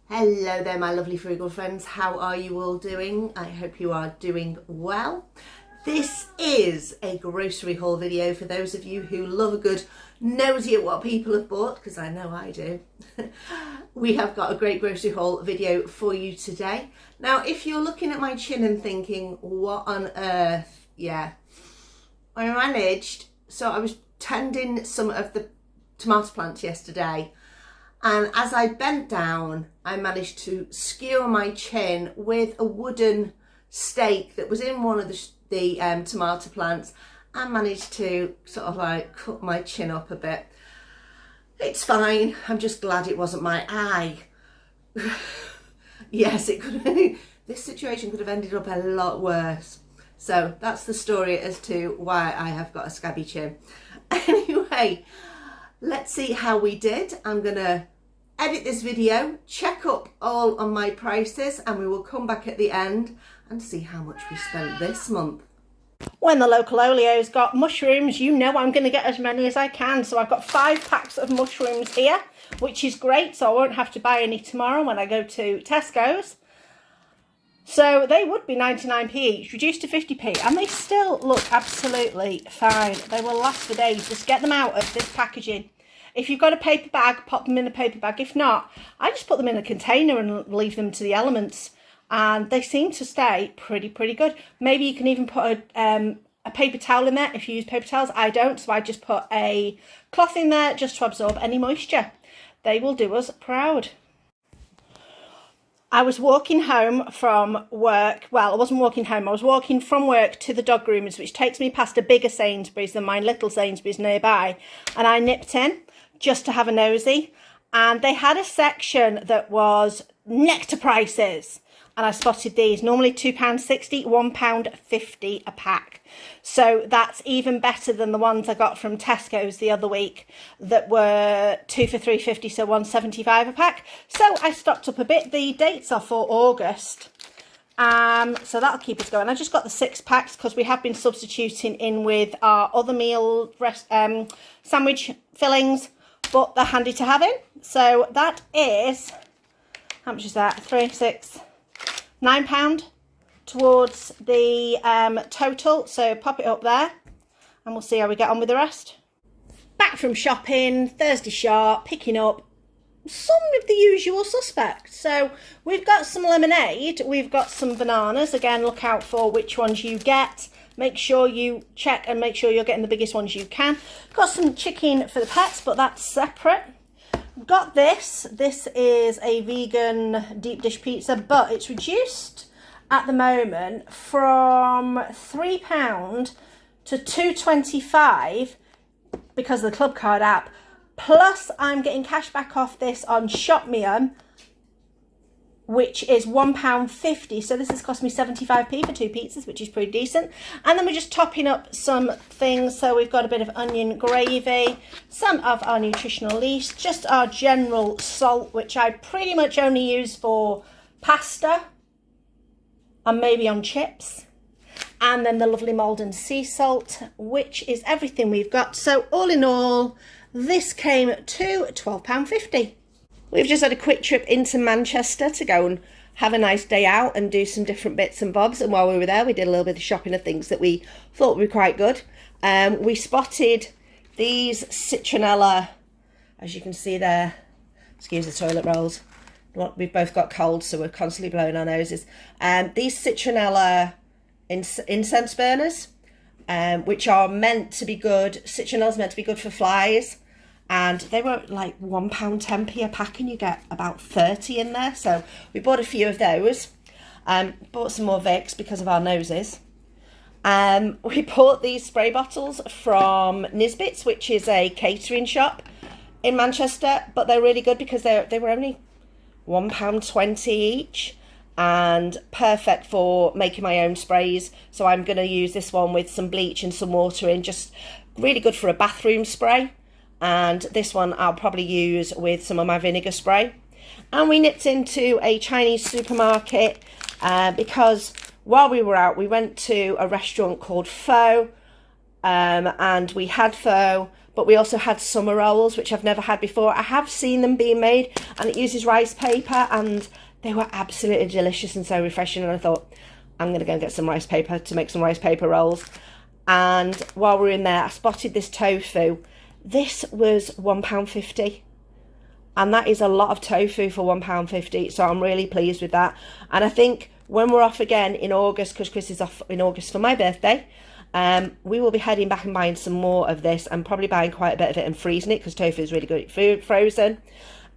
Hello there, my lovely frugal friends. How are you all doing? I hope you are doing well. This is a grocery haul video for those of you who love a good nosy at what people have bought, because I know I do. We have got a great grocery haul video for you today. Now, if you're looking at my chin and thinking, what on earth? Yeah, I managed. So I was tending some of the tomato plants yesterday, and as I bent down, I managed to skewer my chin with a wooden stake that was in one of the tomato plants, and managed to sort of like cut my chin up a bit. It's fine. I'm just glad it wasn't my eye. Yes, it could have, this situation could have ended up a lot worse. So that's the story as to why I have got a scabby chin. Anyway, let's see how we did. I'm gonna edit this video, check up all on my prices, and we will come back at the end and see how much we spent this month. When the local Oleo's got mushrooms, you know I'm going to get as many as I can. So I've got 5 packs of mushrooms here, which is great. So I won't have to buy any tomorrow when I go to Tesco's. So they would be 99p each, reduced to 50p, and they still look absolutely fine. They will last for days. Just get them out of this packaging. If you've got a paper bag, pop them in a paper bag. If not, I just put them in a container and leave them to the elements. And they seem to stay pretty good. Maybe you can even put a paper towel in there if you use paper towels. I don't, so I just put a cloth in there just to absorb any moisture. They will do us proud. I was walking home from work. Well, I wasn't walking home. I was walking from work to the dog groomers, which takes me past a bigger Sainsbury's than my little Sainsbury's nearby. And I nipped in just to have a nosy. And they had a section that was nectar prices. And I spotted these, normally £2.60, £1.50 a pack. So that's even better than the ones I got from Tesco's the other week that were 2 for £3.50, so £1.75 a pack. So I stocked up a bit. The dates are for August. So that'll keep us going. I just got the 6 packs because we have been substituting in with our other meal sandwich fillings, but they're handy to have in. So that is, how much is that? 3, 6... £9 towards the total, so pop it up there and we'll see how we get on with the rest. Back from shopping, Thursday sharp, picking up some of the usual suspects. So we've got some lemonade, we've got some bananas. Again, look out for which ones you get. Make sure you check and make sure you're getting the biggest ones you can. Got some chicken for the pets, but that's separate. Got this. This is a vegan deep dish pizza, but it's reduced at the moment from £3 to £2.25 because of the Club Card app. Plus, I'm getting cash back off this on ShopMeum, which is £1.50. So this has cost me 75p for 2 pizzas, which is pretty decent. And then we're just topping up some things. So we've got a bit of onion gravy, some of our nutritional yeast, just our general salt, which I pretty much only use for pasta and maybe on chips. And then the lovely Maldon sea salt, which is everything we've got. So all in all, this came to £12.50. We've just had a quick trip into Manchester to go and have a nice day out and do some different bits and bobs. And while we were there, we did a little bit of shopping of things that we thought were quite good. We spotted these citronella, as you can see there. Excuse the toilet rolls. We've both got colds, so we're constantly blowing our noses. These citronella incense burners, which are meant to be good. Citronella's meant to be good for flies. And they were like £1.10p a pack, and you get about 30 in there. So we bought a few of those. Bought some more Vicks because of our noses. We bought these spray bottles from Nisbets, which is a catering shop in Manchester. But they're really good because they were only £1.20 each, and perfect for making my own sprays. So I'm going to use this one with some bleach and some water in, just really good for a bathroom spray. And this one I'll probably use with some of my vinegar spray. And we nipped into a Chinese supermarket because while we were out, we went to a restaurant called Pho, and we had pho, but we also had summer rolls, which I've never had before. I have seen them being made, and it uses rice paper, and they were absolutely delicious and so refreshing. And I thought, I'm going to go and get some rice paper to make some rice paper rolls. And while we were in there, I spotted this tofu. This was £1.50. And that is a lot of tofu for £1.50. So I'm really pleased with that. And I think when we're off again in August, because Chris is off in August for my birthday, we will be heading back and buying some more of this, and probably buying quite a bit of it and freezing it, because tofu is really good at frozen.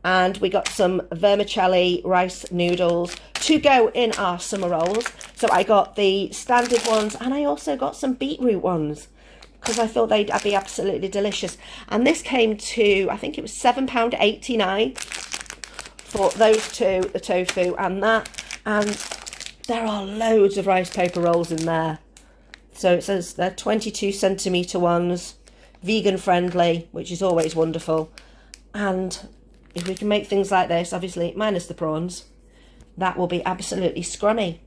And we got some vermicelli rice noodles to go in our summer rolls. So I got the standard ones, and I also got some beetroot ones, because I thought they'd be absolutely delicious. And this came to, I think it was £7.89 for those two, the tofu and that. And there are loads of rice paper rolls in there. So it says they're 22 centimetre ones, vegan friendly, which is always wonderful. And if we can make things like this, obviously minus the prawns, that will be absolutely scrummy.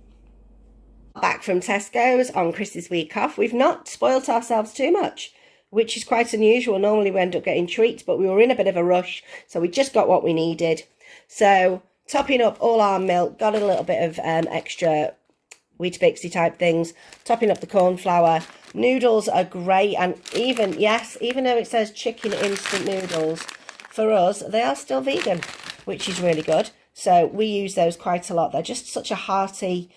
Back from Tesco's on Chris's week off. We've not spoilt ourselves too much, which is quite unusual. Normally we end up getting treats, but we were in a bit of a rush, so we just got what we needed. So topping up all our milk, got a little bit of extra Weetabixy type things, topping up the corn flour. Noodles are great, and even though it says chicken instant noodles, for us they are still vegan, which is really good. So we use those quite a lot. They're just such a hearty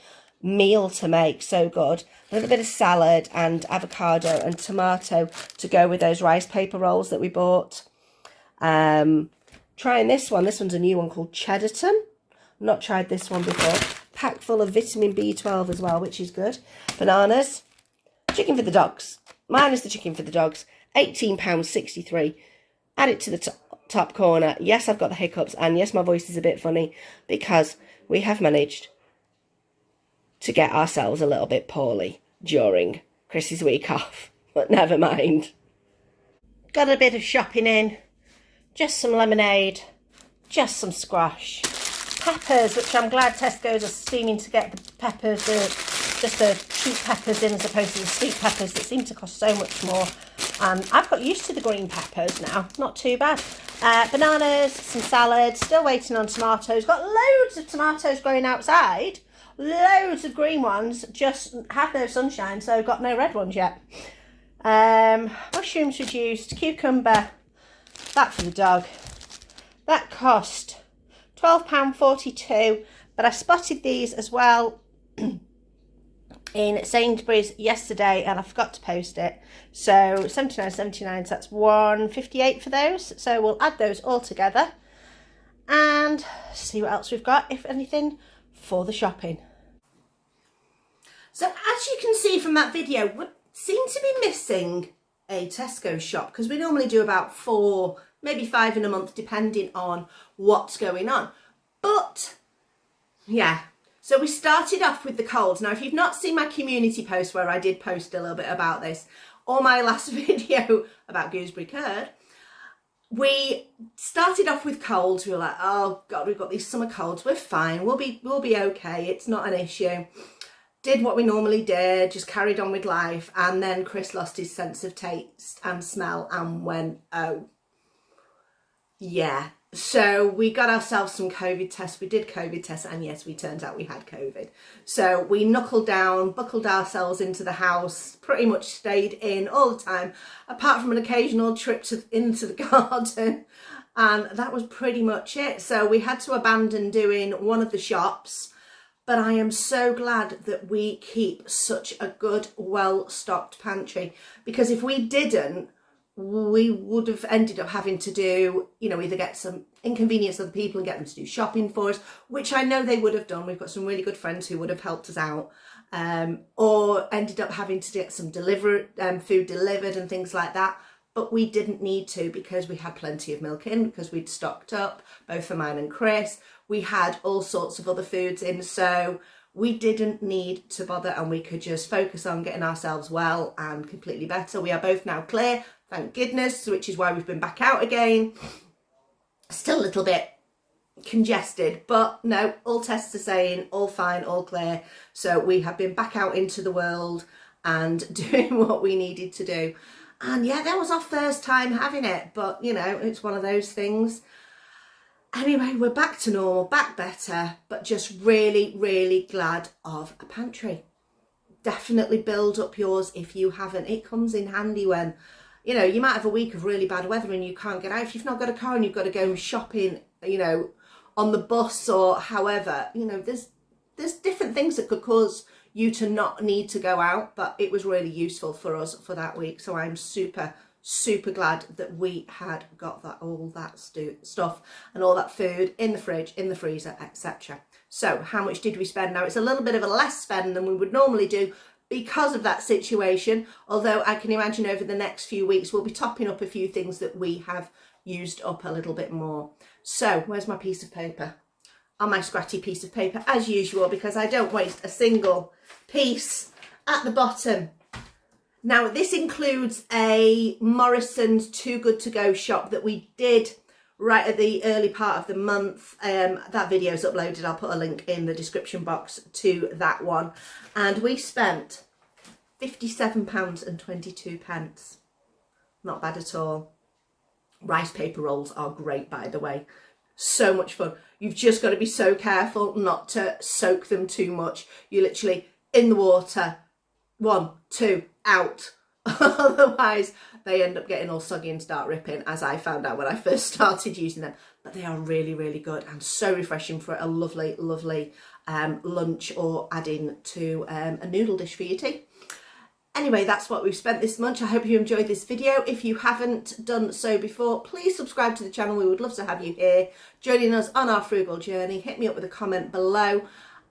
meal to make, so good. A little bit of salad and avocado and tomato to go with those rice paper rolls that we bought. Trying this one's a new one called Cheddarton. Not tried this one before. Packed full of vitamin B12 as well, which is good. Bananas, chicken for the dogs, minus the chicken for the dogs, £18.63. Add it to the top corner. Yes, I've got the hiccups, and yes, my voice is a bit funny, because we have managed to get ourselves a little bit poorly during Chris's week off, but never mind. Got a bit of shopping in, just some lemonade, just some squash, peppers, which I'm glad Tesco's are seeming to get the peppers, just the cheap peppers in as opposed to the sweet peppers that seem to cost so much more. I've got used to the green peppers now, not too bad. Bananas, some salad, still waiting on tomatoes. Got loads of tomatoes growing outside, loads of green ones, just have no sunshine, so got no red ones yet. Mushrooms reduced, cucumber, that for the dog. That cost £12.42, but I spotted these as well in Sainsbury's yesterday, and I forgot to post it. So 79.79, so that's £1.58 for those. So we'll add those all together and see what else we've got, if anything, for the shopping. So as you can see from that video, we seem to be missing a Tesco shop, because we normally do about 4, maybe 5 in a month, depending on what's going on. But yeah, so we started off with the colds. Now, if you've not seen my community post where I did post a little bit about this, or my last video about gooseberry curd, we started off with colds. We were like, oh God, we've got these summer colds. We're fine. We'll be okay. It's not an issue. Did what we normally did, just carried on with life. And then Chris lost his sense of taste and smell and went, oh, yeah. So we got ourselves some COVID tests. We did COVID tests, and yes, we turned out we had COVID. So we knuckled down, buckled ourselves into the house, pretty much stayed in all the time, apart from an occasional trip into the garden. And that was pretty much it. So we had to abandon doing one of the shops. But I am so glad that we keep such a good, well-stocked pantry, because if we didn't, we would have ended up having to do, you know, either get some inconvenience other people and get them to do shopping for us, which I know they would have done. We've got some really good friends who would have helped us out, or ended up having to get some food delivered and things like that. But we didn't need to, because we had plenty of milk in, because we'd stocked up, both for mine and Chris. We had all sorts of other foods in, so we didn't need to bother, and we could just focus on getting ourselves well and completely better. We are both now clear, thank goodness, which is why we've been back out again. Still a little bit congested, but no, all tests are saying all fine, all clear. So we have been back out into the world and doing what we needed to do. And yeah, that was our first time having it, but you know, it's one of those things. Anyway, we're back to normal, back better, but just really, really glad of a pantry. Definitely build up yours if you haven't. It comes in handy when, you know, you might have a week of really bad weather and you can't get out. If you've not got a car and you've got to go shopping, you know, on the bus or however, you know, there's different things that could cause you to not need to go out, but it was really useful for us for that week. So I'm super glad that we had got that, all that stuff and all that food in the fridge, in the freezer, etc. So how much did we spend? Now it's a little bit of a less spend than we would normally do because of that situation, although I can imagine over the next few weeks we'll be topping up a few things that we have used up a little bit more. So where's my piece of paper? On my scratchy piece of paper as usual, because I don't waste a single piece. At the bottom, now this includes a Morrisons Too Good To Go shop that we did right at the early part of the month. That video's uploaded. I'll put a link in the description box to that one. And we spent £57.22. Not bad at all. Rice paper rolls are great, by the way. So much fun. You've just got to be so careful not to soak them too much. You're literally in the water, 1, 2, out. Otherwise they end up getting all soggy and start ripping, as I found out when I first started using them. But they are really, really good and so refreshing for a lovely, lovely lunch or adding to a noodle dish for your tea. Anyway, that's what we've spent this month. I hope you enjoyed this video. If you haven't done so before, please subscribe to the channel. We would love to have you here joining us on our frugal journey. Hit me up with a comment below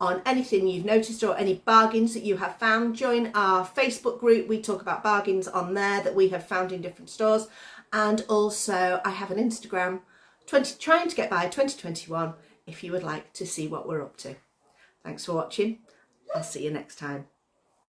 on anything you've noticed or any bargains that you have found. Join our Facebook group. We talk about bargains on there that we have found in different stores. And also I have an Instagram, trying to get by 2021, if you would like to see what we're up to. Thanks for watching. I'll see you next time.